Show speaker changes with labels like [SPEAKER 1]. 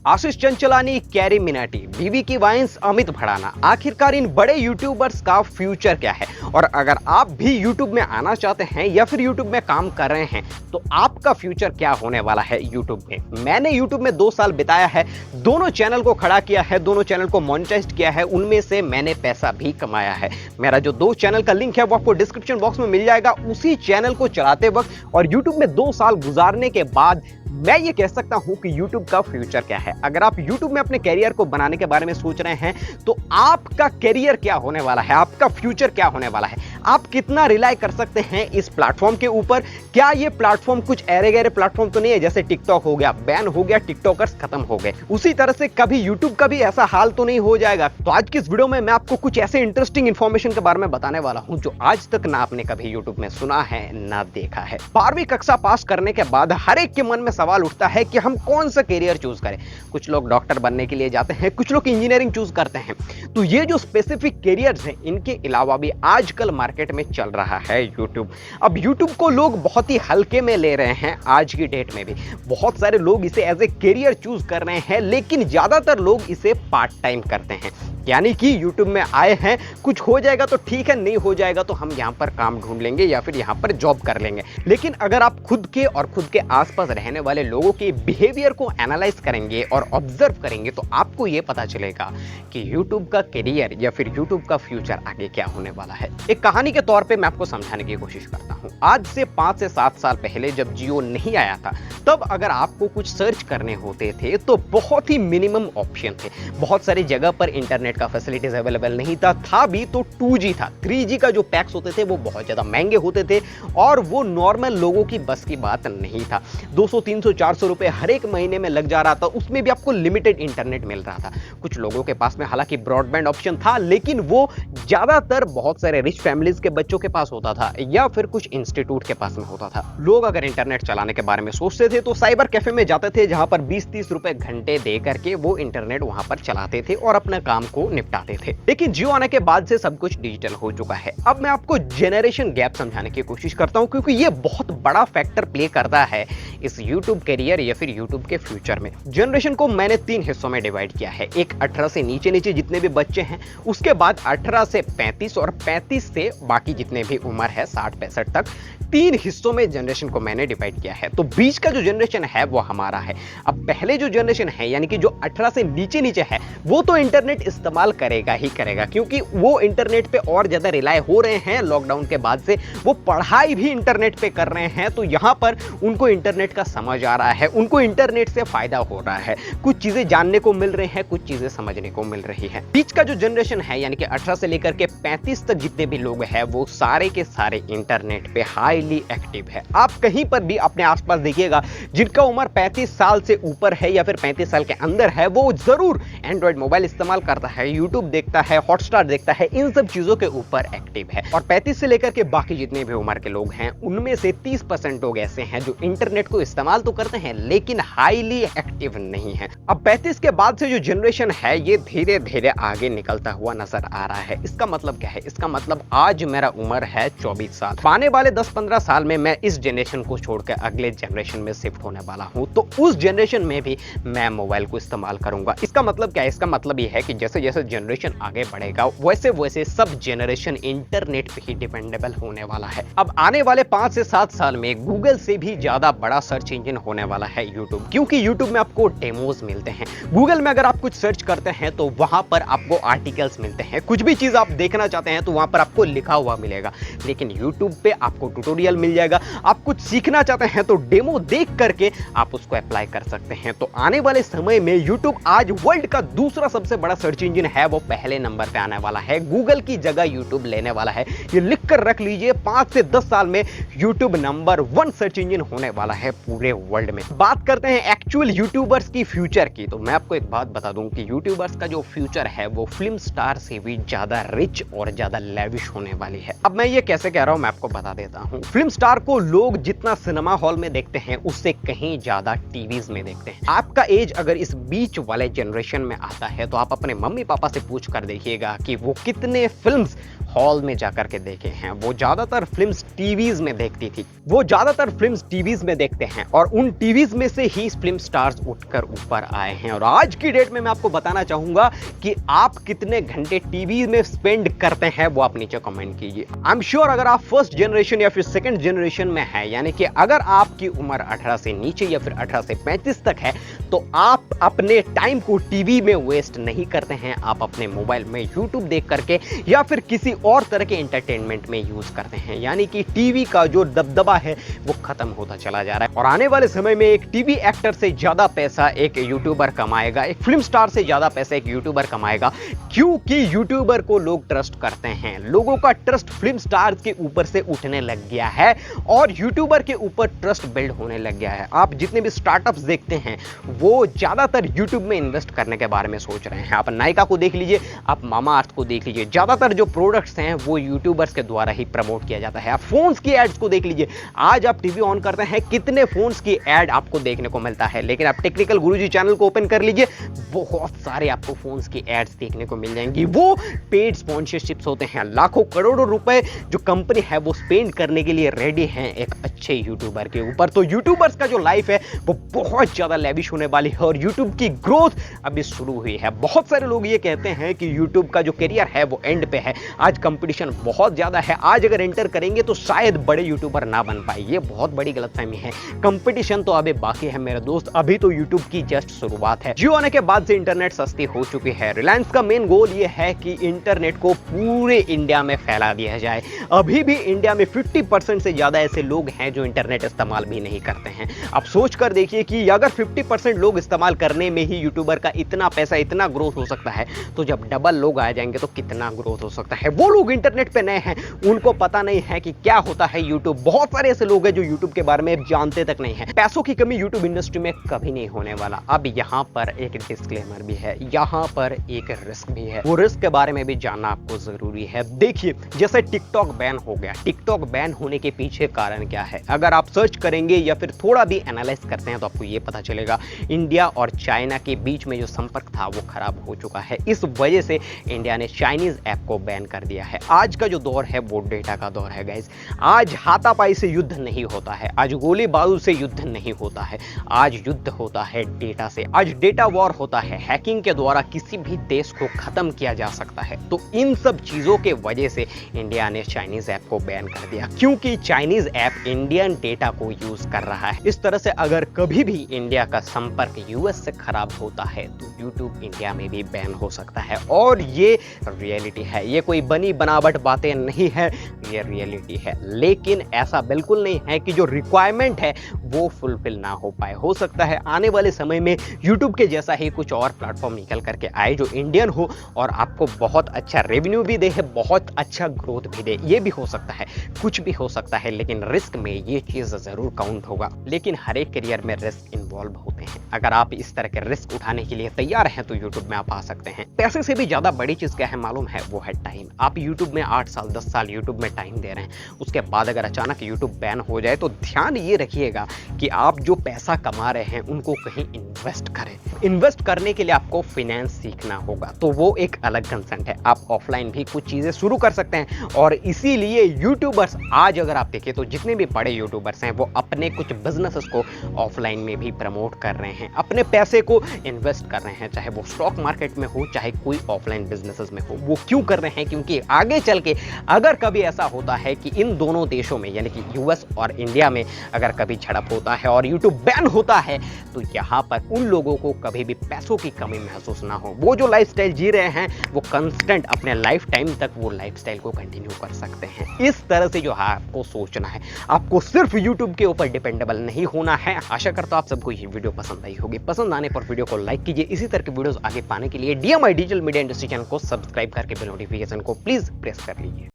[SPEAKER 1] आशीष Chanchlani, carry Minati, बीवी की wines, Amit Bhadana, आखिरकार इन बड़े यूट्यूबर्स का फ्यूचर क्या है? और अगर आप भी यूट्यूब में आना चाहते हैं या फिर यूट्यूब में काम कर रहे हैं तो आपका फ्यूचर क्या होने वाला है यूट्यूब में? मैंने यूट्यूब में 2 साल बिताया है, दोनों चैनल को खड़ा किया है, दोनों चैनल को मोनेटाइज किया है, उनमें से मैंने पैसा भी कमाया है। मेरा जो 2 चैनल का लिंक है वो आपको डिस्क्रिप्शन बॉक्स में मिल जाएगा। उसी चैनल को चलाते वक्त और यूट्यूब में 2 साल गुजारने के बाद मैं ये कह सकता हूं कि YouTube का फ्यूचर क्या है। अगर आप YouTube में अपने कैरियर को बनाने के बारे में सोच रहे हैं तो आपका कैरियर क्या होने वाला है, आपका फ्यूचर क्या होने वाला है, आप कितना रिलाय कर सकते हैं इस प्लेटफॉर्म के ऊपर? क्या ये प्लेटफॉर्म कुछ ऐरे गहरे प्लेटफॉर्म तो नहीं है जैसे टिकटॉक हो गया, बैन हो गया, टिकटॉकर्स खत्म हो गए, उसी तरह से कभी YouTube का भी ऐसा हाल तो नहीं हो जाएगा? तो आज की इस वीडियो में मैं आपको कुछ ऐसे इंटरेस्टिंग इंफॉर्मेशन के बारे में बताने वाला हूं जो आज तक ना आपने कभी YouTube में सुना है ना देखा है। 12वीं कक्षा पास करने के बाद हर एक के मन में सवाल उठता है कि हम कौन सा कैरियर चूज करें। कुछ लोग डॉक्टर बनने के लिए जाते हैं, कुछ लोग इंजीनियरिंग चूज करते हैं। तो ये जो स्पेसिफिक कैरियर्स हैं इनके अलावा भी आजकल मार्केट में चल रहा है यूट्यूब। अब यूट्यूब को लोग बहुत ही हल्के में ले रहे हैं। आज की डेट में भी बहुत सारे लोग इसे एज ए कैरियर चूज कर रहे हैं, लेकिन ज्यादातर लोग इसे पार्ट टाइम करते हैं। यानी कि यूट्यूब में आए हैं, कुछ हो जाएगा तो ठीक है, नहीं हो जाएगा तो हम यहां पर काम ढूंढ लेंगे या फिर यहां पर जॉब कर लेंगे। लेकिन अगर आप खुद के और खुद के आसपास रहने वाले लोगों के बिहेवियर को एनालाइज करेंगे और ऑब्जर्व करेंगे तो आपको यह पता चलेगा कि यूट्यूब का कैरियर या फिर यूट्यूब का फ्यूचर आगे क्या होने वाला है। एक कहानी के तौर पे मैं आपको समझाने की कोशिश करता हूं। आज से 5 से 7 साल पहले जब जियो नहीं आया था तब अगर आपको कुछ सर्च करने होते थे तो बहुत ही मिनिमम ऑप्शन थे। बहुत सारी जगह पर इंटरनेट का फैसिलिटीज अवेलेबल नहीं था भी तो 2G था। 3G का जो पैक्स होते थे वो बहुत ज्यादा महंगे होते थे और वो नॉर्मल लोगों की बस की बात नहीं था। 200 300 400 रुपए हर एक महीने में लग जा रहा था, उसमें भी आपको लिमिटेड इंटरनेट मिल रहा था। कुछ लोगों के पास में हालांकि ब्रॉडबैंड ऑप्शन था, लेकिन वो ज्यादातर बहुत सारे रिच फैमिलीज के बच्चों के पास होता था या फिर कुछ इंस्टीट्यूट के पास में होता था। लोग अगर इंटरनेट चलाने के बारे में सोचते थे तो साइबर कैफे में जाते थे जहां पर 20-30 रुपए घंटे दे करके वो इंटरनेट वहां पर चलाते थे और अपना काम को निपटाते थे। लेकिन जियो आने के बाद से सब कुछ डिजिटल हो चुका है। अब मैं आपको जेनरेशन गैप समझाने की कोशिश करता हूं क्योंकि ये बहुत बड़ा फैक्टर प्ले करता है इस YouTube कैरियर या फिर YouTube के फ्यूचर में। जनरेशन को मैंने 3 हिस्सों में डिवाइड किया है। एक 18 से नीचे नीचे जितने भी बच्चे हैं, उसके बाद 18 से 35 और 35 से बाकी जितने भी उम्र है 60-65 तक। 3 हिस्सों में जनरेशन को मैंने डिवाइड किया है। तो बीच का जो जनरेशन है वो हमारा है। अब पहले जो जनरेशन है यानी कि जो 18 से नीचे नीचे है वो तो इंटरनेट इस्तेमाल करेगा ही करेगा क्योंकि वो इंटरनेट पे और ज्यादा रिलाय हो रहे हैं लॉकडाउन के बाद से। वो पढ़ाई भी इंटरनेट पे कर रहे हैं तो यहां पर उनको इंटरनेट का समझ आ रहा है, उनको इंटरनेट से फायदा हो रहा है, कुछ चीजें जानने को मिल रही हैं, कुछ चीजें समझने को मिल रही है। बीच का जो जनरेशन है यानी कि 18 से लेकर के 35 तक जितने भी लोग हैं वो सारे के सारे इंटरनेट पे हाईली एक्टिव है। आप कहीं पर भी अपने आसपास देखिएगा जिनका उम्र 35 साल से ऊपर है या फिर 35 साल के अंदर है वो जरूर एंड्रॉइड मोबाइल इस्तेमाल करता है, यूट्यूब देखता है, हॉटस्टार देखता है, इन सब चीजों के ऊपर एक्टिव है। और 35 से लेकर के बाकी जितने भी उम्र के लोग हैं उनमें से 30% लोग ऐसे हैं जो इंटरनेट को इस्तेमाल तो करते हैं लेकिन हाईली एक्टिव नहीं है। अब 35 के बाद से जो जनरेशन है ये धीरे धीरे आगे निकलता हुआ नजर आ रहा है। इसका मतलब क्या है? इसका मतलब आज मेरा उम्र है 24 साल, आने वाले 10-15 साल में मैं इस जनरेशन को छोड़कर अगले जनरेशन में शिफ्ट होने वाला हूं। तो उस जनरेशन में भी मैं मोबाइल को इस्तेमाल करूंगा। इसका मतलब क्या है? इसका मतलब यह है कि जैसे जैसे जनरेशन आगे बढ़ेगा वैसे वैसे सब जनरेशन इंटरनेट पे ही डिपेंडेबल होने वाला है। अब आने वाले 5 से 7 साल में गूगल से भी ज्यादा बड़ा सर्च इंजन होने वाला है यूट्यूब, क्योंकि यूट्यूब में आपको डेमोज मिलते हैं। गूगल में अगर आप कुछ सर्च करते हैं तो वहां पर आपको आर्टिकल्स मिलते हैं, कुछ भी चीज आप देखना चाहते हैं तो वहां पर आपको लिखा हुआ मिलेगा। लेकिन यूट्यूब पे आपको ट्यूटोरियल मिल जाएगा। आप कुछ सीखना चाहते हैं तो डेमो देख करके आप उसको अप्लाई कर सकते हैं। तो आने वाले समय में यूट्यूब आज वर्ल्ड का दूसरा सबसे बड़ा सर्च इंजन है, वो पहले नंबर पे आने वाला है। गूगल की जगह यूट्यूब लेने वाला है। ये लिख कर रख लीजिए, 5 से 10 साल में यूट्यूब नंबर 1 सर्च इंजन होने वाला है पूरे वर्ल्ड में। बात करते हैं एक्चुअल यूट्यूबर्स की फ्यूचर की, तो मैं आपको एक बात बता दूं कि यूट्यूबर्स का जो फ्यूचर है वो फिल्म स्टार से भी ज्यादा रिच और ज्यादा लेविश होने वाली है। अब मैं ये कैसे कह रहा हूं मैं आपको बता देता हूं। फिल्म स्टार को लोग जितना सिनेमा हॉल में देखते हैं उससे कहीं ज्यादा टीवीज में देखते हैं। आपका एज अगर इस बीच वाले जनरेशन में आता है तो आप अपने मम्मी पापा से पूछ कर देखिएगा कि वो कितने फिल्म्स हॉल में जाकर के देखे हैं, वो ज्यादातर फिल्म्स टीवीज में देखती थी, वो ज्यादातर फिल्म्स टीवीज में देखते हैं और उन टीवीज में से ही फिल्म स्टार्स उठकर ऊपर आए हैं। और आज की डेट में मैं आपको बताना चाहूंगा कि आप कितने घंटे टीवी में स्पेंड करते हैं, वो आप नीचे कमेंट कीजिए। आई एम श्योर अगर आप फर्स्ट जनरेशन या फिर सेकंड जनरेशन में है, यानी कि अगर आपकी उम्र 18 से नीचे या फिर 18 से 35 तक है, तो आप अपने टाइम को टीवी में वेस्ट नहीं करते हैं, आप अपने मोबाइल में यूट्यूब देख करके या फिर किसी और तरह के एंटरटेनमेंट में यूज करते हैं। यानी कि टीवी का जो दबदबा है वो खत्म होता चला जा रहा है और आने वाले समय में एक टीवी एक्टर से ज्यादा पैसा एक यूट्यूबर कमाएगा, एक फिल्म स्टार से ज्यादा पैसा एक यूट्यूबर कमाएगा, क्योंकि यूट्यूबर को लोग ट्रस्ट करते हैं। लोगों का ट्रस्ट फिल्म स्टार्स के ऊपर से उठने लग गया है और यूट्यूबर के ऊपर ट्रस्ट बिल्ड होने लग गया है। आप जितने भी स्टार्टअप्स देखते हैं वो ज्यादातर यूट्यूब में इन्वेस्ट करने के बारे में सोच रहे हैं। आप नायका को देख लीजिए, आप मामा अर्थ को देख लीजिए, ज्यादातर जो प्रोडक्ट्स हैं वो यूट्यूबर्स के द्वारा ही प्रमोट किया जाता है। आप फोन्स की एड्स को देख लीजिए, आज आप टीवी ऑन करते हैं कितने फोन्स की एड आपको देखने को मिलता है, लेकिन आप टेक्निकल गुरुजी चैनल को ओपन कर लीजिए, बहुत सारे आपको फोन्स की एड्स देखने को मिल जाएंगी। वो पेड स्पॉन्सरशिप्स होते हैं, लाखों करोड़ों रुपए जो कंपनी है वो स्पेंड करने के लिए रेडी हैं एक अच्छे यूट्यूबर के ऊपर। तो यूट्यूबर्स का जो लाइफ है वो बहुत ज्यादा लेविश होने वाली है और यूट्यूब की ग्रोथ अभी शुरू हुई है। बहुत सारे लोग ये कहते हैं कि यूट्यूब का जो करियर है वो एंड पे है, आज कंपटीशन बहुत ज्यादा है, आज अगर एंटर करेंगे तो शायद बड़े यूट्यूबर ना बन पाए। ये बहुत बड़ी गलतफहमी है, कंपटीशन तो अभी बाकी है मेरे दोस्त, अभी तो यूट्यूब की जस्ट शुरुआत है। जियो आने के बाद से इंटरनेट सस्ती हो चुकी है। रिलायंस का मेन गोल ये है कि इंटरनेट को पूरे इंडिया में फैला दिया जाए। अभी भी इंडिया में 50% से ज्यादा ऐसे लोग हैं जो इंटरनेट इस्तेमाल भी नहीं करते हैं। आप सोच कर देखिए कि अगर 50% लोग इस्तेमाल करने में ही यूट्यूबर का इतना पैसा, इतना ग्रोथ हो सकता है, तो जब डबल लोग आ जाएंगे तो कितना ग्रोथ हो सकता है। वो लोग इंटरनेट पे नए हैं, उनको पता नहीं है कि क्या होता है यूट्यूब। बहुत सारे ऐसे लोग हैं जो यूट्यूब के बारे में जानते तक नहीं है। पैसों की कमी यूट्यूब इंडस्ट्री में कभी नहीं होने वाला। अब यहाँ पर एक डिस्क्लेमर भी है, यहाँ पर एक रिस्क भी है, वो रिस्क के बारे में भी जानना आपको जरूरी है। देखिए, जैसे टिकटॉक बैन हो गया, टिकटॉक बैन होने के पीछे कारण क्या है, अगर आप सर्च करेंगे या फिर थोड़ा भी एनालाइज करते हैं तो आपको ये पता चलेगा, इंडिया और चाइना के बीच में जो संपर्क था वो खराब हो चुका है। इस वजह से इंडिया ने चाइनीज ऐप को बैन कर दिया है। आज का जो दौर है वो डेटा का दौर है गाइस। आज हाथापाई से युद्ध नहीं होता है, आज गोली बारूद से युद्ध नहीं होता है, आज युद्ध होता है डेटा से। आज डेटा वॉर होता है, हैकिंग के द्वारा किसी भी देश को खत्म किया जा सकता है। तो इन सब चीजों के वजह से इंडिया ने चाइनीज ऐप को बैन कर दिया, क्योंकि चाइनीज ऐप इंडियन डेटा को यूज कर रहा है। इस तरह से अगर कभी भी इंडिया का संपर्क यूएस से खराब होता है तो यूट्यूब इंडिया में भी बैन हो सकता है। और ये रियलिटी है, ये कोई बनी बनावट बातें नहीं है, ये रियलिटी है। लेकिन ऐसा बिल्कुल नहीं है कि जो रिक्वायरमेंट है वो फुलफिल ना हो पाए। हो सकता है आने वाले समय में यूट्यूब के जैसा ही कुछ और प्लेटफॉर्म निकल करके आए जो इंडियन हो और आपको बहुत अच्छा रेवेन्यू भी दे, बहुत अच्छा ग्रोथ भी दे। ये भी हो सकता है, कुछ भी हो सकता है, लेकिन रिस्क में ये चीज जरूर काउंट होगा। लेकिन हर एक करियर में रिस्क इन्वॉल्व होते हैं। अगर आप इस तरह के रिस्क उठाने के लिए तैयार हैं तो यूट्यूब में आप आ सकते हैं। पैसे से भी ज्यादा बड़ी चीज क्या है मालूम है, वो है टाइम। आप यूट्यूब में 8 साल 10 साल यूट्यूब में टाइम दे रहे हैं, उसके बाद अगर अचानक यूट्यूब बैन हो जाए तो ध्यान ये रखिएगा कि आप जो पैसा कमा रहे हैं उनको कहीं इन्वेस्ट करें। इन्वेस्ट करने के लिए आपको फाइनेंस सीखना होगा, तो वो एक अलग कंसेंट है। आप ऑफलाइन भी कुछ चीजें शुरू कर सकते हैं और इसीलिए यूट्यूबर्स आज अगर आप देखें तो जितने भी बड़े यूट्यूबर्स हैं वो अपने कुछ बिजनेसेस को ऑफलाइन में भी प्रमोट कर रहे हैं, अपने पैसे को इन्वेस्ट कर रहे हैं, चाहे वो स्टॉक मार्केट में हो चाहे कोई ऑफलाइन बिजनेसेस में हो। वो क्यों कर रहे हैं, क्योंकि आगे चल के अगर कभी ऐसा होता है कि इन दोनों देशों में यानी कि यूएस और इंडिया में अगर कभी झड़प होता है और यूट्यूब बैन होता है तो यहाँ पर उन लोगों को कभी भी पैसों की कमी महसूस ना हो। वो जो लाइफस्टाइल जी रहे हैं वो कंस्टेंट अपने लाइफ टाइम तक वो लाइफस्टाइल को कंटिन्यू कर सकते हैं। इस तरह से जो है आपको सोचना है, आपको सिर्फ यूट्यूब के ऊपर डिपेंडेबल नहीं होना है। आशा करता हूं आप सबको ये वीडियो पसंद आई होगी। पसंद आने पर वीडियो को लाइक कीजिए। इसी तरह के वीडियोस आगे पाने के लिए DMI digital media industry channel को सब्सक्राइब करके बेल नोटिफिकेशन को प्लीज प्रेस कर लीजिए।